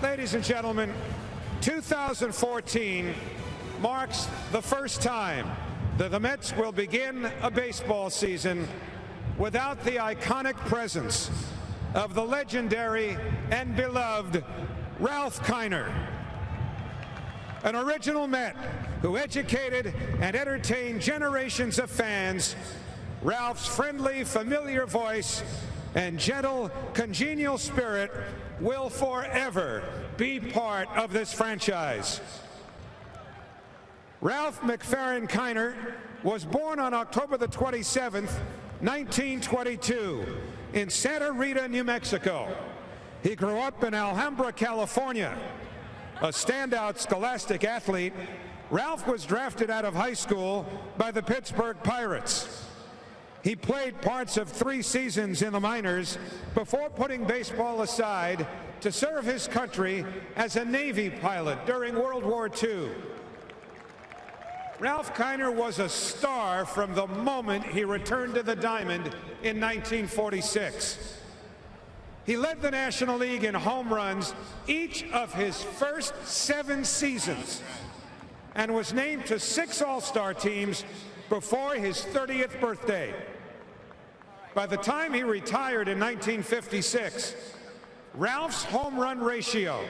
ladies and gentlemen, 2014 marks the first time that the Mets will begin a baseball season without the iconic presence of the legendary and beloved Ralph Kiner, an original Met who educated and entertained generations of fans. Ralph's friendly, familiar voice and gentle, congenial spirit will forever be part of this franchise. Ralph McFerrin Kiner was born on October the 27th, 1922, in Santa Rita, New Mexico. He grew up in Alhambra, California. A standout scholastic athlete, Ralph was drafted out of high school by the Pittsburgh Pirates. He played parts of 3 seasons in the minors before putting baseball aside to serve his country as a Navy pilot during World War II. Ralph Kiner was a star from the moment he returned to the diamond in 1946. He led the National League in home runs each of his first 7 seasons and was named to 6 All-Star teams before his 30th birthday. By the time he retired in 1956, Ralph's home run ratio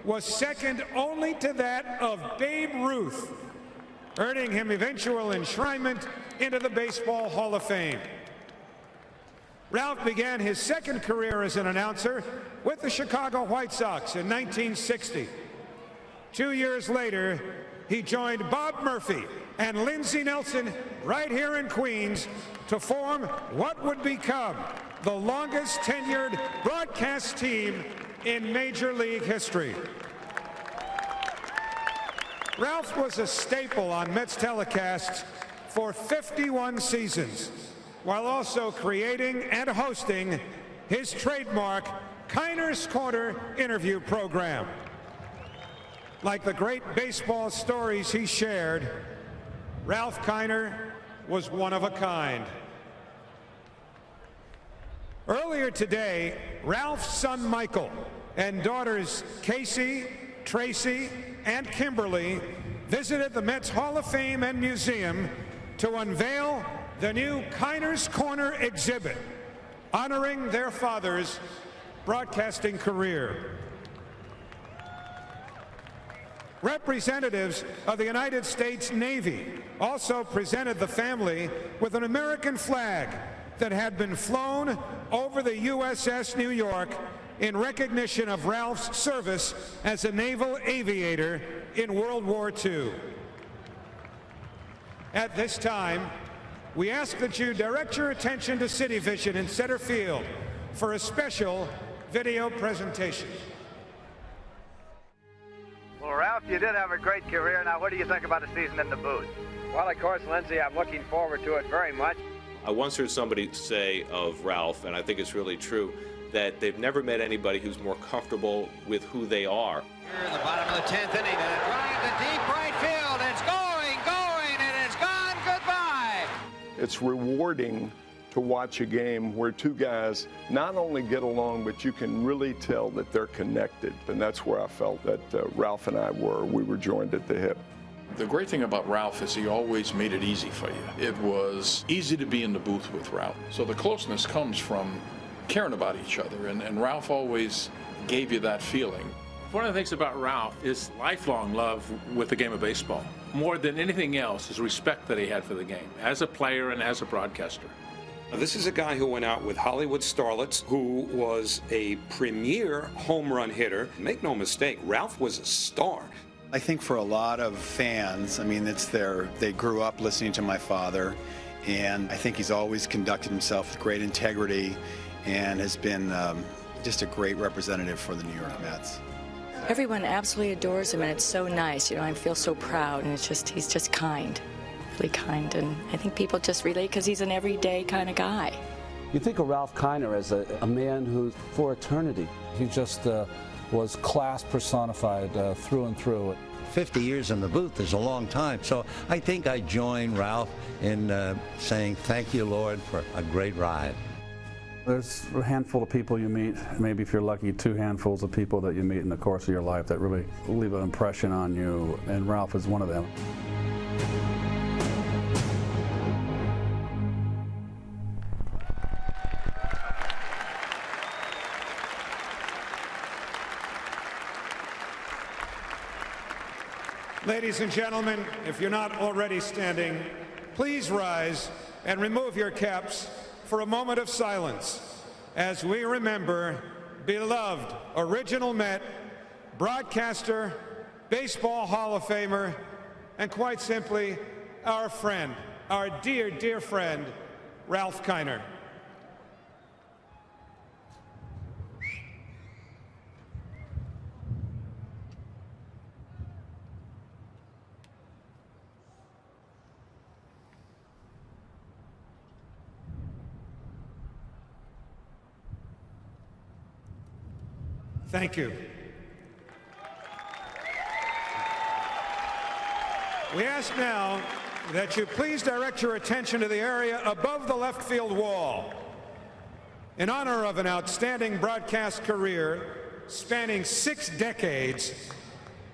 was second only to that of Babe Ruth, earning him eventual enshrinement into the Baseball Hall of Fame. Ralph began his second career as an announcer with the Chicago White Sox in 1960. 2 years later, he joined Bob Murphy and Lindsey Nelson right here in Queens to form what would become the longest tenured broadcast team in Major League history. Ralph was a staple on Mets telecasts for 51 seasons, while also creating and hosting his trademark Kiner's Corner interview program. Like the great baseball stories he shared, Ralph Kiner was one of a kind. Earlier today, Ralph's son Michael and daughters Casey, Tracy, and Kimberly visited the Mets Hall of Fame and Museum to unveil the new Kiner's Corner exhibit, honoring their father's broadcasting career. Representatives of the United States Navy also presented the family with an American flag that had been flown over the WSH New York in recognition of Ralph's service as a naval aviator in World War II. At this time, we ask that you direct your attention to City Vision in center field for a special video presentation. Well, Ralph, you did have a great career. Now, what do you think about the season in the booth? Well, of course, Lindsey, I'm looking forward to it very much. I once heard somebody say of Ralph, and I think it's really true, that they've never met anybody who's more comfortable with who they are. Here in the bottom of the 10th inning, and a drive to deep right field. It's going, and it's gone. Goodbye. It's rewarding to watch a game where 2 guys not only get along, but you can really tell that they're connected. And that's where I felt that Ralph and I were. We were joined at the hip. The great thing about Ralph is he always made it easy for you. It was easy to be in the booth with Ralph. So the closeness comes from caring about each other, and Ralph always gave you that feeling. One of the things about Ralph is lifelong love with the game of baseball. More than anything else is respect that he had for the game, as a player and as a broadcaster. This is a guy who went out with Hollywood starlets, who was a premier home run hitter. Make no mistake, Ralph was a star. I think for a lot of fans, I mean, they grew up listening to my father, and I think he's always conducted himself with great integrity and has been just a great representative for the New York Mets. Everyone absolutely adores him, and it's so nice. You know, I feel so proud, and he's just kind, really kind, and I think people just relate because he's an everyday kind of guy. You think of Ralph Kiner as a man who's for eternity. He just was class personified through and through. 50 years in the booth is a long time, so I think I join Ralph in saying thank you, Lord, for a great ride. There's a handful of people you meet, maybe if you're lucky, 2 handfuls of people that you meet in the course of your life that really leave an impression on you, and Ralph is one of them. Ladies and gentlemen, if you're not already standing, please rise and remove your caps for a moment of silence as we remember beloved original Met, broadcaster, baseball Hall of Famer, and quite simply, our friend, our dear, dear friend, Ralph Kiner. Thank you. We ask now that you please direct your attention to the area above the left field wall. In honor of an outstanding broadcast career spanning 6 decades,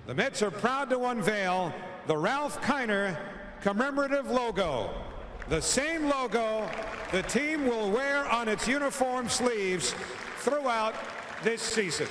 the Mets are proud to unveil the Ralph Kiner commemorative logo, the same logo the team will wear on its uniform sleeves throughout this season.